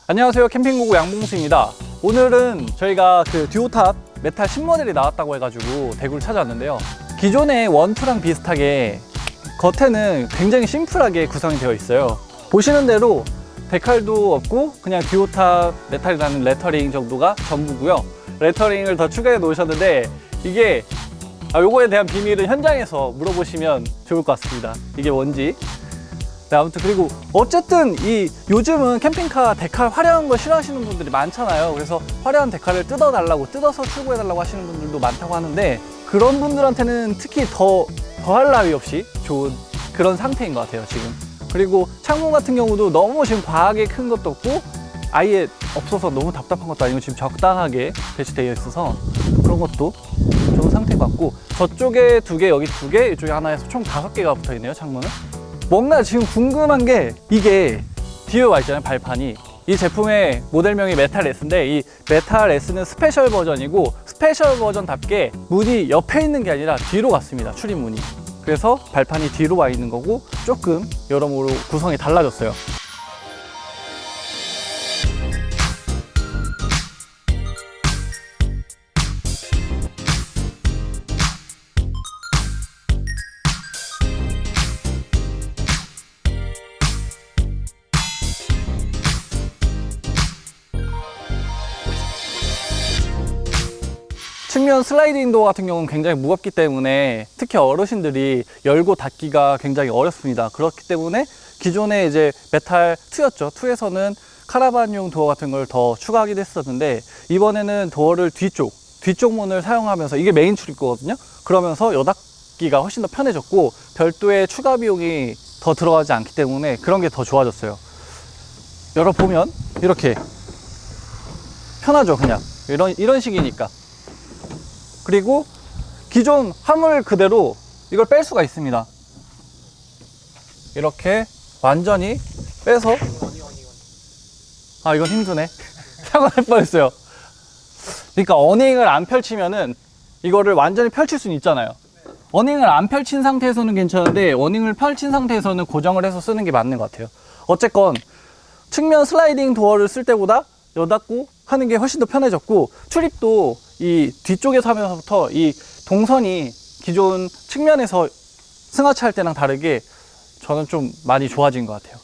안녕하세요, 캠핑고고 양봉수입니다. 오늘은 저희가 그 듀오탑 메탈 신모델이 나왔다고 해가지고 대구를 찾아왔는데요. 기존의 원투랑 비슷하게 겉에는 굉장히 심플하게 구성이 되어 있어요. 보시는 대로 데칼도 없고 그냥 듀오탑 메탈이라는 레터링 정도가 전부고요. 레터링을 더 추가해 놓으셨는데 이게 요거에 대한 비밀은 현장에서 물어보시면 좋을 것 같습니다. 이게 뭔지. 네, 아무튼 그리고 어쨌든 요즘은 캠핑카 데칼 화려한 거 싫어하시는 분들이 많잖아요. 그래서 화려한 데칼을 뜯어서 출고해달라고 하시는 분들도 많다고 하는데 그런 분들한테는 특히 더할 나위 없이 좋은 그런 상태인 것 같아요, 지금. 그리고 창문 같은 경우도 너무 지금 과하게 큰 것도 없고 아예 없어서 너무 답답한 것도 아니고 지금 적당하게 배치되어 있어서 그런 것도 좋은 상태인 것 같고, 저쪽에 2개, 여기 2개, 이쪽에 하나 해서 총 5개가 붙어 있네요, 창문은. 뭔가 지금 궁금한 게, 이게 뒤에 와 있잖아요, 발판이. 이 제품의 모델명이 메탈 S인데 이 메탈 S는 스페셜 버전이고, 스페셜 버전답게 문이 옆에 있는 게 아니라 뒤로 갔습니다, 출입문이. 그래서 발판이 뒤로 와 있는 거고 조금 여러모로 구성이 달라졌어요. 측면 슬라이딩 도어 같은 경우는 굉장히 무겁기 때문에 특히 어르신들이 열고 닫기가 굉장히 어렵습니다. 그렇기 때문에 기존에 이제 메탈 2였죠. 2에서는 카라반용 도어 같은 걸 더 추가하기도 했었는데, 이번에는 도어를 뒤쪽 문을 사용하면서, 이게 메인 출입구거든요. 그러면서 여닫기가 훨씬 더 편해졌고 별도의 추가 비용이 더 들어가지 않기 때문에 그런 게 더 좋아졌어요. 열어보면 이렇게 편하죠. 그냥 이런 식이니까. 그리고 기존 화물 그대로 이걸 뺄 수가 있습니다. 이렇게 완전히 빼서, 이건 힘드네. 사고 날 뻔했어요. 그러니까 어닝을 안 펼치면은 이거를 완전히 펼칠 수는 있잖아요. 어닝을 안 펼친 상태에서는 괜찮은데 어닝을 펼친 상태에서는 고정을 해서 쓰는 게 맞는 것 같아요. 어쨌건 측면 슬라이딩 도어를 쓸 때보다 여닫고 하는 게 훨씬 더 편해졌고, 출입도 이 뒤쪽에서 하면서부터 이 동선이 기존 측면에서 승하차 할 때랑 다르게 저는 좀 많이 좋아진 것 같아요.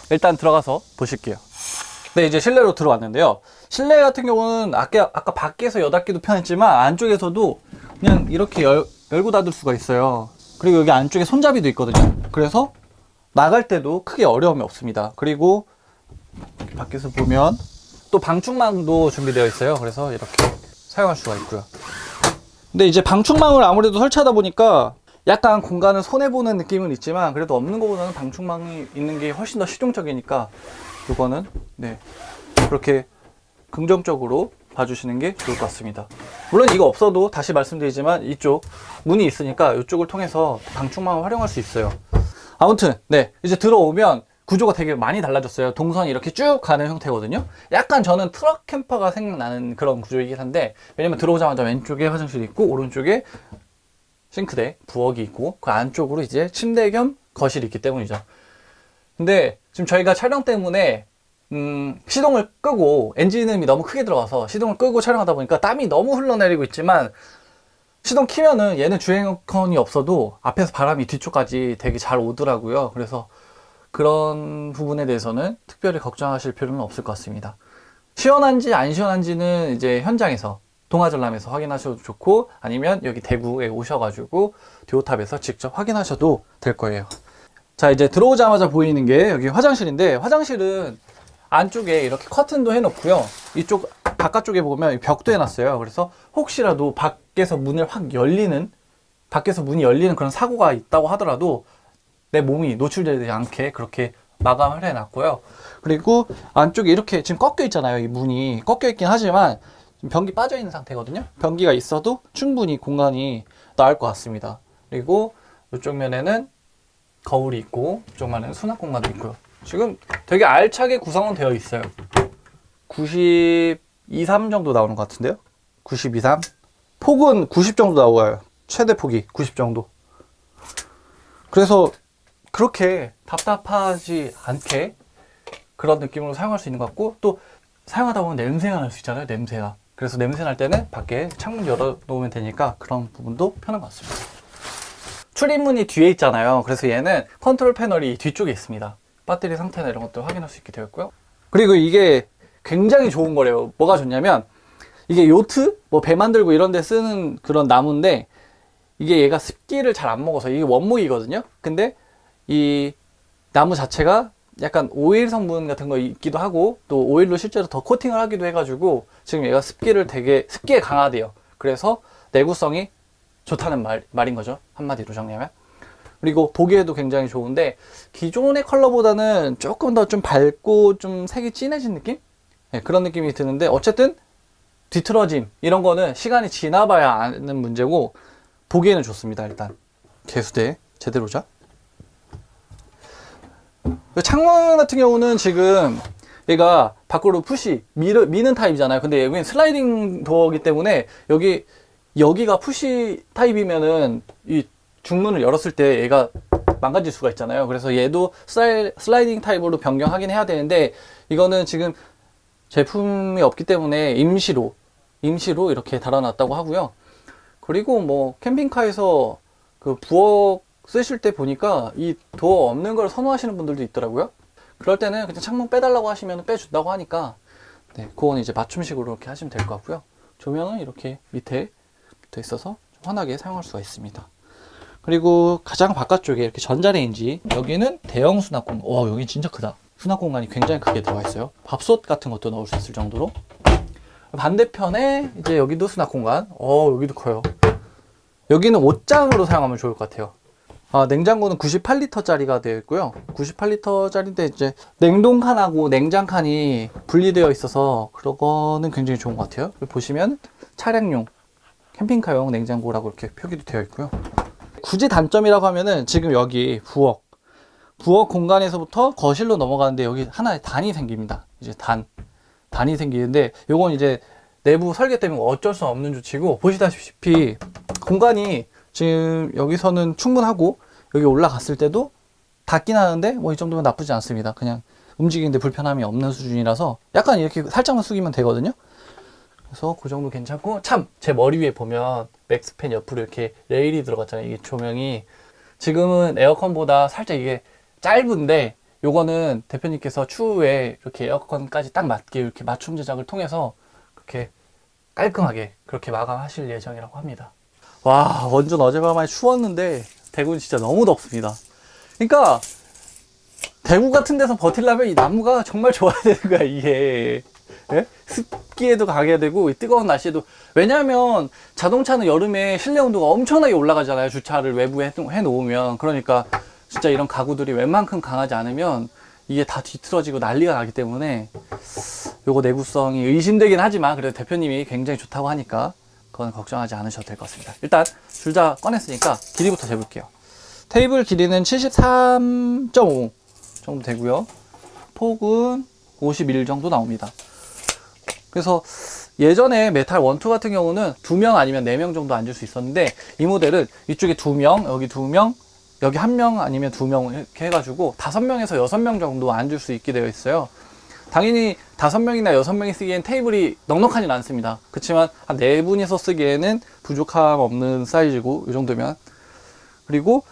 일단 들어가서 보실게요. 네, 이제 실내로 들어왔는데요. 실내 같은 경우는 아까 밖에서 여닫기도 편했지만 안쪽에서도 그냥 이렇게 열고 닫을 수가 있어요. 그리고 여기 안쪽에 손잡이도 있거든요. 그래서 나갈 때도 크게 어려움이 없습니다. 그리고 밖에서 보면 또 방충망도 준비되어 있어요. 그래서 이렇게 사용할 수가 있고요. 근데 이제 방충망을 아무래도 설치하다 보니까 약간 공간을 손해보는 느낌은 있지만 그래도 없는 것보다는 방충망이 있는 게 훨씬 더 실용적이니까 이거는 그렇게 긍정적으로 봐주시는 게 좋을 것 같습니다. 물론 이거 없어도 다시 말씀드리지만 이쪽 문이 있으니까 이쪽을 통해서 방충망을 활용할 수 있어요. 아무튼 이제 들어오면 구조가 되게 많이 달라졌어요. 동선이 이렇게 쭉 가는 형태거든요. 약간 저는 트럭 캠퍼가 생각나는 그런 구조이긴 한데, 왜냐면 들어오자마자 왼쪽에 화장실이 있고 오른쪽에 싱크대, 부엌이 있고 그 안쪽으로 이제 침대 겸 거실이 있기 때문이죠. 근데 지금 저희가 촬영 때문에 시동을 끄고, 엔진음이 너무 크게 들어가서 시동을 끄고 촬영하다 보니까 땀이 너무 흘러내리고 있지만, 시동 키면은 얘는 주행 에어컨이 없어도 앞에서 바람이 뒤쪽까지 되게 잘 오더라고요. 그래서 그런 부분에 대해서는 특별히 걱정하실 필요는 없을 것 같습니다. 시원한지 안 시원한지는 이제 현장에서 동아전람에서 확인하셔도 좋고, 아니면 여기 대구에 오셔가지고 듀오탑에서 직접 확인하셔도 될 거예요. 자, 이제 들어오자마자 보이는 게 여기 화장실인데, 화장실은 안쪽에 이렇게 커튼도 해놓고요. 이쪽 바깥쪽에 보면 벽도 해놨어요. 그래서 혹시라도 밖에서 문이 열리는 그런 사고가 있다고 하더라도 내 몸이 노출되지 않게 그렇게 마감을 해놨고요. 그리고 안쪽에 이렇게 지금 꺾여 있잖아요. 이 문이 꺾여 있긴 하지만 변기 빠져 있는 상태거든요. 변기가 있어도 충분히 공간이 나을 것 같습니다. 그리고 이쪽 면에는 거울이 있고 이쪽 면에는 수납 공간도 있고요. 지금 되게 알차게 구성은 되어 있어요. 92, 3 정도 나오는 것 같은데요. 92, 3. 폭은 90 정도 나와요. 최대 폭이 90 정도. 그래서 그렇게 답답하지 않게 그런 느낌으로 사용할 수 있는 것 같고, 또 사용하다 보면 냄새가 날 수 있잖아요. 냄새가. 그래서 냄새 날 때는 밖에 창문 열어 놓으면 되니까 그런 부분도 편한 것 같습니다. 출입문이 뒤에 있잖아요. 그래서 얘는 컨트롤 패널이 뒤쪽에 있습니다. 배터리 상태나 이런 것도 확인할 수 있게 되어 있고요. 그리고 이게 굉장히 좋은 거래요. 뭐가 좋냐면 이게 요트, 뭐 배 만들고 이런 데 쓰는 그런 나무인데, 이게 얘가 습기를 잘 안 먹어서 이게 원목이거든요. 근데 이 나무 자체가 약간 오일 성분 같은 거 있기도 하고, 또 오일로 실제로 더 코팅을 하기도 해가지고 지금 얘가 습기에 강하대요. 그래서 내구성이 좋다는 말인 거죠. 한마디로 정리하면. 그리고 보기에도 굉장히 좋은데, 기존의 컬러보다는 조금 더 좀 밝고 좀 색이 진해진 느낌? 네, 그런 느낌이 드는데, 어쨌든 뒤틀어짐 이런 거는 시간이 지나봐야 아는 문제고, 보기에는 좋습니다. 일단 개수대 제대로죠. 창문 같은 경우는 지금 얘가 밖으로 푸시 미는 타입이잖아요. 근데 여기는 슬라이딩 도어이기 때문에 여기가 푸시 타입이면은 이 중문을 열었을 때 얘가 망가질 수가 있잖아요. 그래서 얘도 슬라이딩 타입으로 변경하긴 해야 되는데, 이거는 지금 제품이 없기 때문에 임시로 이렇게 달아놨다고 하고요. 그리고 뭐 캠핑카에서 그 부엌 쓰실 때 보니까 이 도어 없는 걸 선호하시는 분들도 있더라고요. 그럴 때는 그냥 창문 빼달라고 하시면 빼준다고 하니까, 네, 그건 이제 맞춤식으로 이렇게 하시면 될 것 같고요. 조명은 이렇게 밑에 붙어 있어서 좀 환하게 사용할 수가 있습니다. 그리고 가장 바깥쪽에 이렇게 전자레인지, 여기는 대형 수납 공간. 와, 여기 진짜 크다. 수납 공간이 굉장히 크게 들어가 있어요. 밥솥 같은 것도 넣을 수 있을 정도로. 반대편에 이제 여기도 수납 공간. 여기도 커요. 여기는 옷장으로 사용하면 좋을 것 같아요. 냉장고는 98리터짜리가 되어 있고요. 98리터짜리인데 이제 냉동칸하고 냉장칸이 분리되어 있어서 그거는 굉장히 좋은 것 같아요. 여기 보시면 차량용, 캠핑카용 냉장고라고 이렇게 표기도 되어 있고요. 굳이 단점이라고 하면은 지금 여기 부엌 공간에서부터 거실로 넘어가는데 여기 하나의 단이 생깁니다. 이제 단이 생기는데, 요건 이제 내부 설계 때문에 어쩔 수 없는 조치고, 보시다시피 공간이 지금 여기서는 충분하고, 여기 올라갔을 때도 닿긴 하는데 뭐 이 정도면 나쁘지 않습니다. 그냥 움직이는데 불편함이 없는 수준이라서 약간 이렇게 살짝만 숙이면 되거든요. 그래서 그 정도 괜찮고, 참 제 머리 위에 보면 맥스팬 옆으로 이렇게 레일이 들어갔잖아요. 이게 조명이 지금은 에어컨보다 살짝 이게 짧은데, 요거는 대표님께서 추후에 이렇게 에어컨까지 딱 맞게 이렇게 맞춤 제작을 통해서 그렇게 깔끔하게 그렇게 마감하실 예정이라고 합니다. 와, 완전 어젯밤에 추웠는데 대구는 진짜 너무 덥습니다. 그러니까 대구 같은 데서 버틸려면 이 나무가 정말 좋아야 되는 거야, 이게. 예? 습기에도 강해야 되고 뜨거운 날씨에도. 왜냐하면 자동차는 여름에 실내 온도가 엄청나게 올라가잖아요. 주차를 외부에 해놓으면. 그러니까 진짜 이런 가구들이 웬만큼 강하지 않으면 이게 다 뒤틀어지고 난리가 나기 때문에 요거 내구성이 의심되긴 하지만, 그래도 대표님이 굉장히 좋다고 하니까 그건 걱정하지 않으셔도 될 것 같습니다. 일단 둘 다 꺼냈으니까 길이부터 재볼게요. 테이블 길이는 73.5 정도 되고요. 폭은 51 정도 나옵니다. 그래서 예전에 메탈 1, 2 같은 경우는 2명 아니면 4명 정도 앉을 수 있었는데, 이 모델은 이쪽에 2명, 여기 2명, 여기 1명 아니면 2명 이렇게 해가지고 5명에서 6명 정도 앉을 수 있게 되어 있어요. 당연히 5명이나 6명이 쓰기엔 테이블이 넉넉하진 않습니다. 그렇지만 한 4분이서 쓰기에는 부족함 없는 사이즈고, 이 정도면. 그리고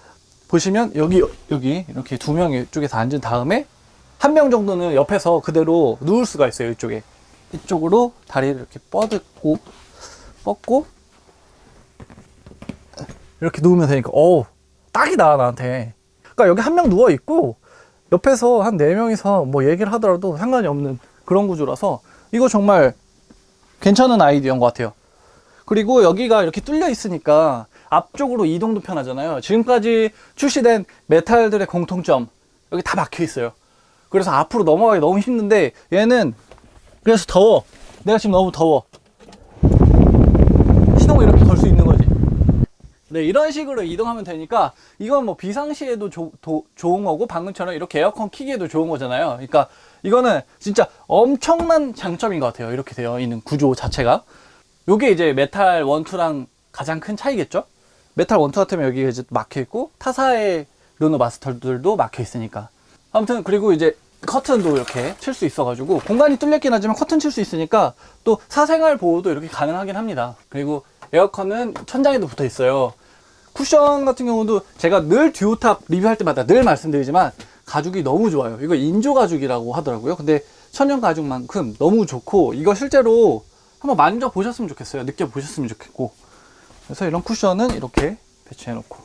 보시면 여기 이렇게 2명 이쪽에서 앉은 다음에 1명 정도는 옆에서 그대로 누울 수가 있어요. 이쪽으로 다리를 이렇게 뻗고 이렇게 누우면 되니까 딱이다, 나한테. 그러니까 여기 1명 누워 있고 옆에서 한 4명이서 뭐 얘기를 하더라도 상관이 없는 그런 구조라서 이거 정말 괜찮은 아이디어인 것 같아요. 그리고 여기가 이렇게 뚫려 있으니까 앞쪽으로 이동도 편하잖아요. 지금까지 출시된 메탈들의 공통점, 여기 다 막혀 있어요. 그래서 앞으로 넘어가기 너무 힘든데, 얘는 그래서 더워. 내가 지금 너무 더워. 시동을 이렇게 걸 수 있는 거지. 네, 이런 식으로 이동하면 되니까 이건 뭐 비상시에도 좋은 거고, 방금처럼 이렇게 에어컨 키기에도 좋은 거잖아요. 그러니까 이거는 진짜 엄청난 장점인 것 같아요. 이렇게 되어 있는 구조 자체가. 요게 이제 메탈 1, 2랑 가장 큰 차이겠죠? 메탈 1, 2 같으면 여기가 이제 막혀 있고, 타사의 르노 마스터들도 막혀 있으니까. 아무튼 그리고 이제 커튼도 이렇게 칠 수 있어가지고 공간이 뚫렸긴 하지만 커튼 칠 수 있으니까 또 사생활 보호도 이렇게 가능하긴 합니다. 그리고 에어컨은 천장에도 붙어 있어요. 쿠션 같은 경우도 제가 늘 듀오탑 리뷰할 때마다 늘 말씀드리지만 가죽이 너무 좋아요. 이거 인조 가죽이라고 하더라고요. 근데 천연 가죽만큼 너무 좋고 이거 실제로 한번 만져보셨으면 좋겠어요. 느껴보셨으면 좋겠고. 그래서 이런 쿠션은 이렇게 배치해 놓고,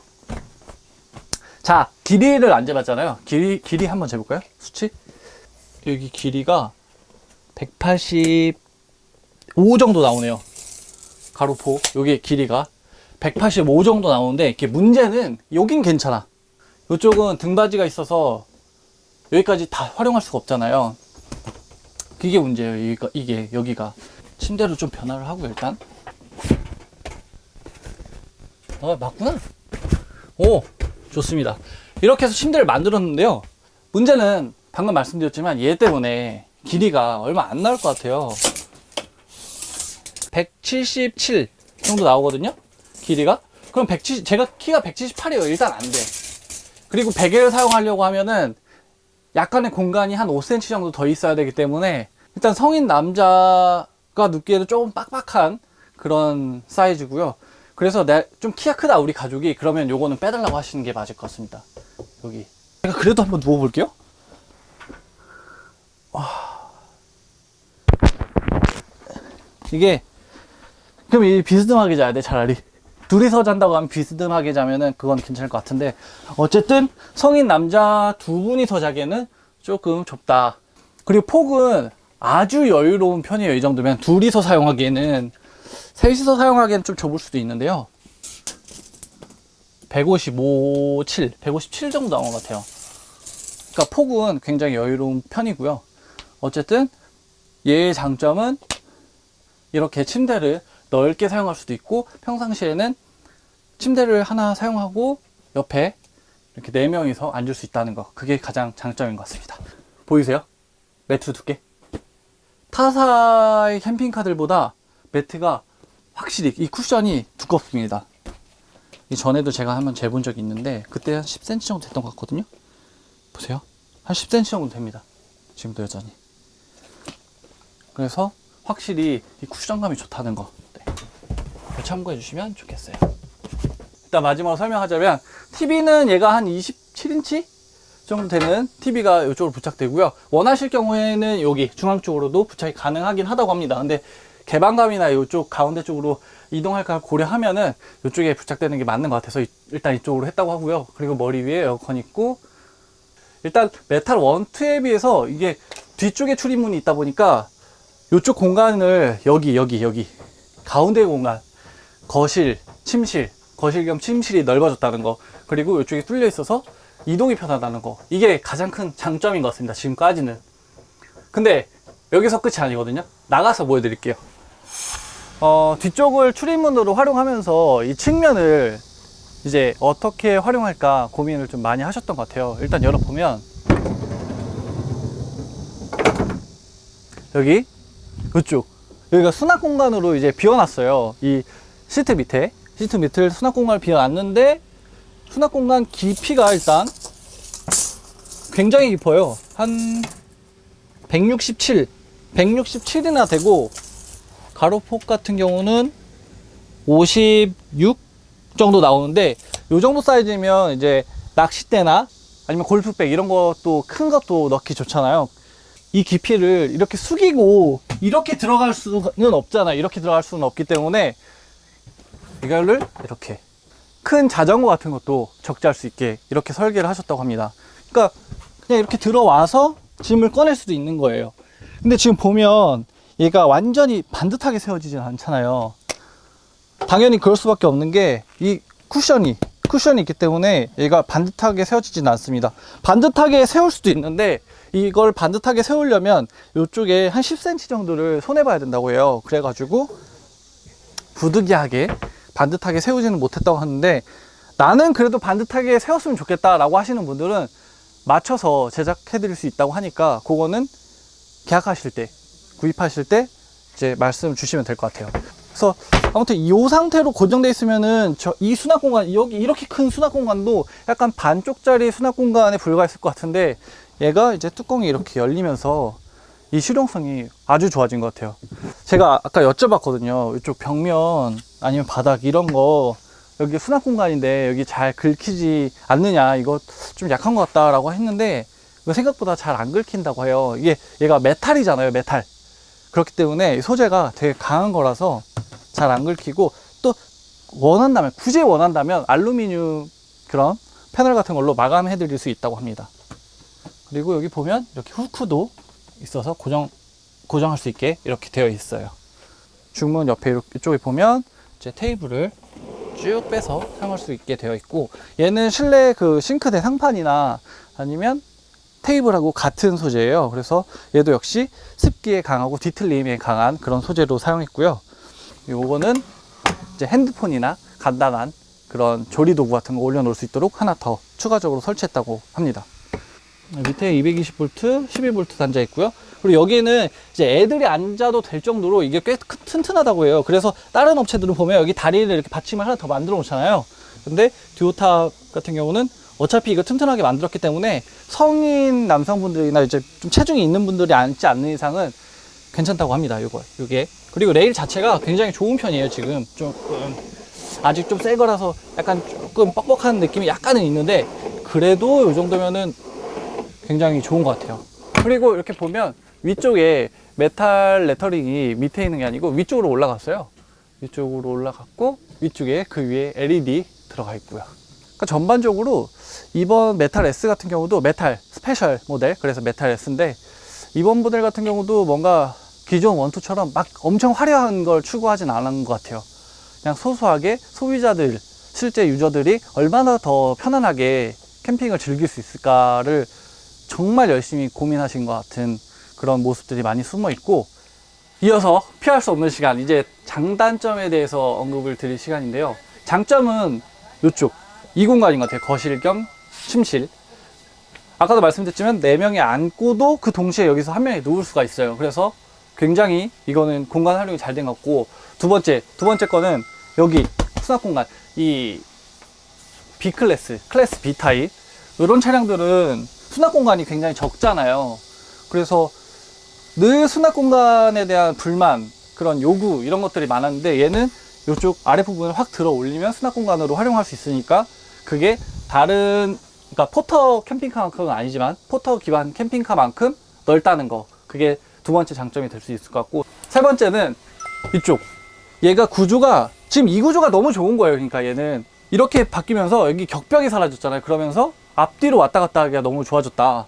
자, 길이를 안 재봤잖아요. 길이 한번 재볼까요? 수치? 여기 길이가 185 정도 나오네요. 가로포 여기 길이가 185 정도 나오는데, 이게 문제는 여긴 괜찮아. 이쪽은 등받이가 있어서 여기까지 다 활용할 수가 없잖아요. 그게 문제예요. 여기가 침대로 좀 변화를 하고, 일단 맞구나. 오, 좋습니다. 이렇게 해서 침대를 만들었는데요. 문제는 방금 말씀드렸지만 얘 때문에 길이가 얼마 안 나올 것 같아요. 177 정도 나오거든요, 길이가. 그럼 제가 키가 178이에요. 일단 안 돼. 그리고 베개를 사용하려고 하면은 약간의 공간이 한 5cm 정도 더 있어야 되기 때문에 일단 성인 남자가 눕기에는 조금 빡빡한 그런 사이즈고요. 그래서 좀 키가 크다 우리 가족이, 그러면 요거는 빼달라고 하시는 게 맞을 것 같습니다. 여기 제가 그래도 한번 누워볼게요. 이게 그럼 이 비스듬하게 자야 돼. 차라리 둘이서 잔다고 하면 비스듬하게 자면은 그건 괜찮을 것 같은데, 어쨌든 성인 남자 두 분이서 자기에는 조금 좁다. 그리고 폭은 아주 여유로운 편이에요. 이 정도면 둘이서 사용하기에는, 셋이서 사용하기에는 좀 좁을 수도 있는데요. 157 정도 나온 것 같아요. 그러니까 폭은 굉장히 여유로운 편이고요. 어쨌든 얘의 장점은 이렇게 침대를 넓게 사용할 수도 있고, 평상시에는 침대를 하나 사용하고 옆에 이렇게 4명이서 앉을 수 있다는 거, 그게 가장 장점인 것 같습니다. 보이세요? 매트 두께. 타사의 캠핑카들보다 매트가 확실히 이 쿠션이 두껍습니다. 이 전에도 제가 한번 재본 적이 있는데 그때 한 10cm 정도 됐던 것 같거든요. 보세요, 한 10cm 정도 됩니다. 지금도 여전히. 그래서 확실히 이 쿠션감이 좋다는 거, 참고해 주시면 좋겠어요. 일단 마지막으로 설명하자면, TV는 얘가 한 27인치 정도 되는 TV가 이쪽으로 부착되고요. 원하실 경우에는 여기 중앙 쪽으로도 부착이 가능하긴 하다고 합니다. 근데 개방감이나 이쪽 가운데 쪽으로 이동할까 고려하면은 이쪽에 부착되는 게 맞는 것 같아서 일단 이쪽으로 했다고 하고요. 그리고 머리 위에 에어컨 있고, 일단 메탈 원투에 비해서 이게 뒤쪽에 출입문이 있다 보니까 이쪽 공간을 여기 가운데 공간, 거실, 침실, 거실 겸 침실이 넓어졌다는 거, 그리고 이쪽이 뚫려 있어서 이동이 편하다는 거, 이게 가장 큰 장점인 것 같습니다, 지금까지는. 근데 여기서 끝이 아니거든요. 나가서 보여드릴게요. 뒤쪽을 출입문으로 활용하면서 이 측면을 이제 어떻게 활용할까 고민을 좀 많이 하셨던 것 같아요. 일단 열어보면 여기가 수납 공간으로 이제 비워놨어요. 이 시트 밑을 수납 공간을 비워놨는데, 수납 공간 깊이가 일단 굉장히 깊어요. 한 167이나 되고, 가로폭 같은 경우는 56 정도 나오는데, 요 정도 사이즈면 이제 낚싯대나 아니면 골프백 이런 것도 큰 것도 넣기 좋잖아요. 이 깊이를 이렇게 숙이고 이렇게 들어갈 수는 없잖아요. 이렇게 들어갈 수는 없기 때문에 이거를 이렇게 큰 자전거 같은 것도 적재할 수 있게 이렇게 설계를 하셨다고 합니다. 그러니까 그냥 이렇게 들어와서 짐을 꺼낼 수도 있는 거예요. 근데 지금 보면 얘가 완전히 반듯하게 세워지진 않잖아요. 당연히 그럴 수밖에 없는 게 이 쿠션이 있기 때문에 얘가 반듯하게 세워지진 않습니다. 반듯하게 세울 수도 있는데, 이걸 반듯하게 세우려면 이쪽에 한 10cm 정도를 손해봐야 된다고 해요. 그래가지고 부득이하게 반듯하게 세우지는 못했다고 하는데, 나는 그래도 반듯하게 세웠으면 좋겠다라고 하시는 분들은 맞춰서 제작해 드릴 수 있다고 하니까, 그거는 계약하실 때, 구입하실 때 이제 말씀 주시면 될 것 같아요. 그래서 아무튼 이 상태로 고정되어 있으면은 이 수납 공간, 여기 이렇게 큰 수납 공간도 약간 반쪽짜리 수납 공간에 불과했을 것 같은데, 얘가 이제 뚜껑이 이렇게 열리면서 이 실용성이 아주 좋아진 것 같아요. 제가 아까 여쭤봤거든요. 이쪽 벽면 아니면 바닥 이런 거 여기 수납 공간인데 여기 잘 긁히지 않느냐, 이거 좀 약한 것 같다라고 했는데 이거 생각보다 잘 안 긁힌다고 해요. 이게 얘가 메탈이잖아요, 메탈. 그렇기 때문에 소재가 되게 강한 거라서 잘 안 긁히고, 또 원한다면, 굳이 원한다면 알루미늄 그런 패널 같은 걸로 마감해 드릴 수 있다고 합니다. 그리고 여기 보면 이렇게 후크도 있어서 고정할 수 있게 이렇게 되어 있어요. 중문 옆에 이쪽에 보면 이제 테이블을 쭉 빼서 사용할 수 있게 되어 있고, 얘는 실내 그 싱크대 상판이나 아니면 테이블하고 같은 소재예요. 그래서 얘도 역시 습기에 강하고 뒤틀림에 강한 그런 소재로 사용했고요. 요거는 이제 핸드폰이나 간단한 그런 조리 도구 같은 거 올려놓을 수 있도록 하나 더 추가적으로 설치했다고 합니다. 밑에 220V, 12V 단자 있고요. 그리고 여기는 이제 애들이 앉아도 될 정도로 이게 꽤 튼튼하다고 해요. 그래서 다른 업체들은 보면 여기 다리를 이렇게 받침을 하나 더 만들어 놓잖아요. 근데 듀오탑 같은 경우는 어차피 이거 튼튼하게 만들었기 때문에 성인 남성분들이나 이제 좀 체중이 있는 분들이 앉지 않는 이상은 괜찮다고 합니다. 요게. 그리고 레일 자체가 굉장히 좋은 편이에요. 지금 조금 아직 좀 새 거라서 약간 조금 뻑뻑한 느낌이 약간은 있는데, 그래도 요 정도면은 굉장히 좋은 것 같아요. 그리고 이렇게 보면 위쪽에 메탈 레터링이 밑에 있는 게 아니고 위쪽으로 올라갔어요. 위쪽으로 올라갔고, 위쪽에 그 위에 LED 들어가 있고요. 그러니까 전반적으로 이번 메탈 S 같은 경우도 메탈 스페셜 모델, 그래서 메탈 S인데, 이번 모델 같은 경우도 뭔가 기존 원투처럼 막 엄청 화려한 걸 추구하진 않은 것 같아요. 그냥 소소하게 소비자들, 실제 유저들이 얼마나 더 편안하게 캠핑을 즐길 수 있을까를 정말 열심히 고민하신 것 같은 그런 모습들이 많이 숨어 있고, 이어서 피할 수 없는 시간, 이제 장단점에 대해서 언급을 드릴 시간인데요. 장점은 이쪽 이 공간인 것 같아요. 거실 겸 침실. 아까도 말씀드렸지만 4명이 앉고도 그 동시에 여기서 한 명이 누울 수가 있어요. 그래서 굉장히 이거는 공간 활용이 잘 된 것 같고, 두 번째 거는 여기 수납 공간, 이 B클래스, 클래스 B 타입 이런 차량들은 수납 공간이 굉장히 적잖아요. 그래서 늘 수납 공간에 대한 불만, 그런 요구 이런 것들이 많았는데, 얘는 이쪽 아랫부분을 확 들어 올리면 수납 공간으로 활용할 수 있으니까, 그게 다른, 그러니까 포터 캠핑카만큼은 아니지만 포터 기반 캠핑카만큼 넓다는 거, 그게 두 번째 장점이 될 수 있을 것 같고, 세 번째는 이쪽, 얘가 구조가 지금 이 구조가 너무 좋은 거예요. 그러니까 얘는 이렇게 바뀌면서 여기 격벽이 사라졌잖아요. 그러면서 앞뒤로 왔다 갔다 하기가 너무 좋아졌다.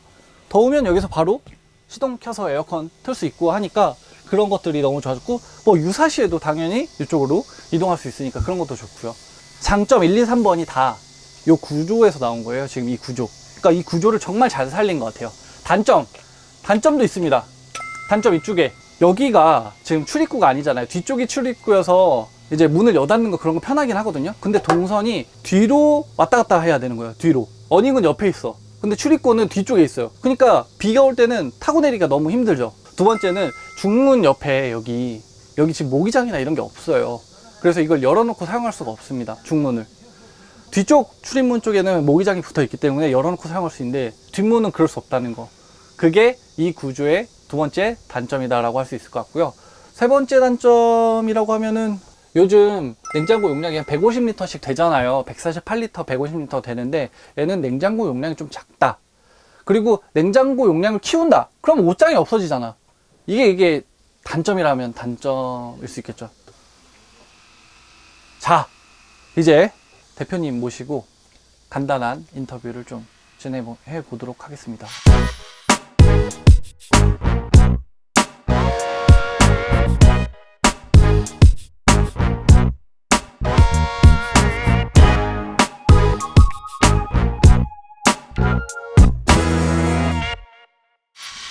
더우면 여기서 바로 시동 켜서 에어컨 틀 수 있고 하니까 그런 것들이 너무 좋아졌고, 뭐 유사시에도 당연히 이쪽으로 이동할 수 있으니까 그런 것도 좋고요. 장점 1, 2, 3번이 다 이 구조에서 나온 거예요. 지금 이 구조. 그러니까 이 구조를 정말 잘 살린 것 같아요. 단점도 있습니다. 단점 이쪽에, 여기가 지금 출입구가 아니잖아요. 뒤쪽이 출입구여서 이제 문을 여닫는 거 그런 거 편하긴 하거든요. 근데 동선이 뒤로 왔다 갔다 해야 되는 거예요. 뒤로. 어닝은 옆에 있어. 근데 출입구는 뒤쪽에 있어요. 그러니까 비가 올 때는 타고 내리기가 너무 힘들죠. 두 번째는 중문 옆에 여기 지금 모기장이나 이런 게 없어요. 그래서 이걸 열어놓고 사용할 수가 없습니다. 중문을. 뒤쪽 출입문 쪽에는 모기장이 붙어 있기 때문에 열어놓고 사용할 수 있는데, 뒷문은 그럴 수 없다는 거. 그게 이 구조의 두 번째 단점이다라고 할 수 있을 것 같고요. 세 번째 단점이라고 하면은, 요즘 냉장고 용량이 한 150리터씩 되잖아요. 148리터, 150리터 되는데, 얘는 냉장고 용량이 좀 작다. 그리고 냉장고 용량을 키운다. 그럼 옷장이 없어지잖아. 이게 단점이라면 단점일 수 있겠죠. 자, 이제 대표님 모시고 간단한 인터뷰를 좀 진행해 보도록 하겠습니다.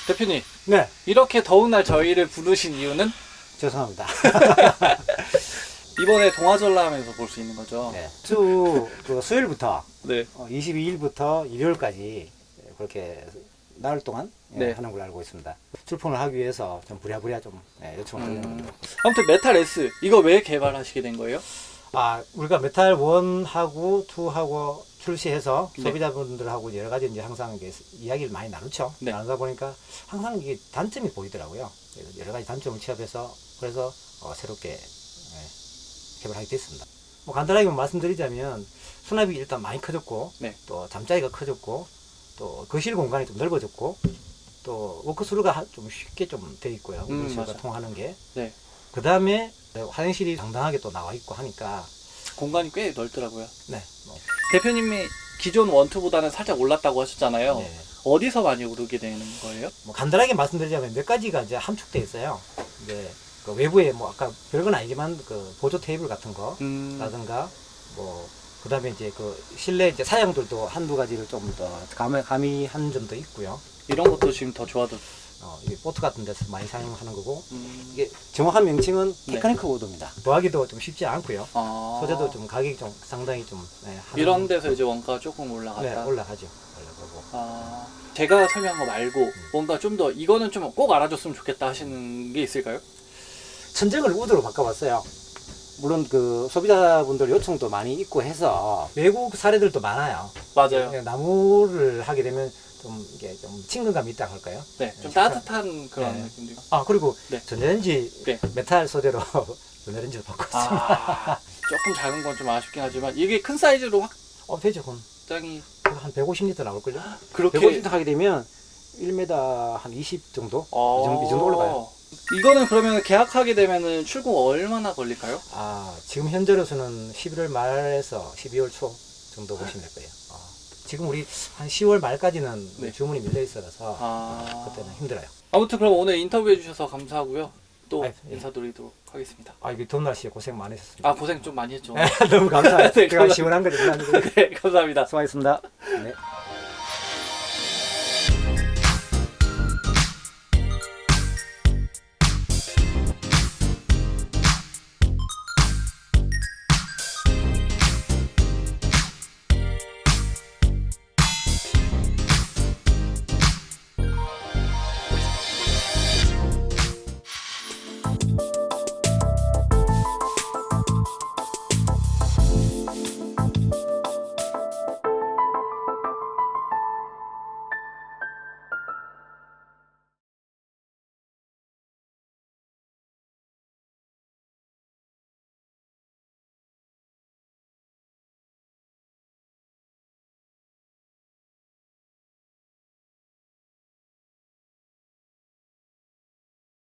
대표님, 네, 이렇게 더운 날 저희를 부르신 이유는? 죄송합니다. 이번에 동아전람에서 볼 수 있는 거죠? 네, 그 수요일부터 네. 22일부터 일요일까지 그렇게 나흘 동안 네. 하는 걸로 알고 있습니다. 출품을 하기 위해서 좀 부랴부랴 좀 요청을 드리는 겁니다. 아무튼 메탈 S, 이거 왜 개발하시게 된 거예요? 우리가 메탈 1하고 2하고 출시해서 네. 소비자분들하고 여러 가지 이제 항상 이게 이야기를 많이 나누죠. 네. 나누다 보니까 항상 이게 단점이 보이더라고요. 여러 가지 단점을 취합해서 그래서 새롭게 개발하게 됐습니다. 뭐 간단하게 말씀드리자면 수납이 일단 많이 커졌고 네. 또 잠자리가 커졌고 또 거실 공간이 좀 넓어졌고 또 워크스루가 좀 쉽게 좀 돼 있고요. 워크스루가 맞아요. 통하는 게. 네. 그 다음에 화장실이 당당하게 또 나와 있고 하니까 공간이 꽤 넓더라고요. 네. 뭐, 대표님이 기존 원투보다는 살짝 올랐다고 하셨잖아요. 네. 어디서 많이 오르게 되는 거예요? 뭐 간단하게 말씀드리자면 몇 가지가 이제 함축돼 있어요. 이제 그 외부에 뭐 아까 별건 아니지만 그 보조 테이블 같은 거라든가 뭐 그다음에 이제 그 실내 이제 사양들도 한두 가지를 좀 더 가미한 점도 있고요. 이런 것도 지금 더 좋아졌. 이게 보트 같은 데서 많이 사용하는 거고 이게 정확한 명칭은 네. 테크니크 우드입니다. 구하기도 좀 쉽지 않고요. 아. 소재도 좀 가격이 좀 상당히 좀 이런 데서 이제 원가가 조금 올라갔다. 네, 올라가죠. 올라가고. 아, 제가 설명한 거 말고 뭔가 좀 더 이거는 좀 꼭 알아줬으면 좋겠다 하시는 게 있을까요? 천정을 우드로 바꿔봤어요. 물론 그 소비자분들 요청도 많이 있고 해서 외국 사례들도 많아요. 맞아요. 나무를 하게 되면 좀 이게 좀 친근감이 있다 할까요? 네, 좀 네, 따뜻한 그런 네. 느낌도. 그리고 네. 전자레인지 네. 메탈 소재로 전자레인지를 바꿨습니다. 아, 조금 작은 건 좀 아쉽긴 하지만 이게 큰 사이즈로 되죠. 그럼 확장이 한 150리터 나올걸요? 그렇게 150리터 하게 되면 1m 한 20 정도? 이 정도 올라가요. 이거는 그러면 계약하게 되면은 출고 얼마나 걸릴까요? 지금 현재로서는 11월 말에서 12월 초 정도 보시면 될 거예요. 지금 우리 한 10월 말까지는 네. 주문이 밀려 있어서 그때는 힘들어요. 아무튼 그럼 오늘 인터뷰 해주셔서 감사하고요. 또 예. 인사드리도록 하겠습니다. 이게 더운 날씨에 고생 많으셨습니다. 고생 좀 많이 했죠. 너무 감사해요. 네, 제가 시원한 거 좀. 네, 감사합니다. 수고하셨습니다. 네.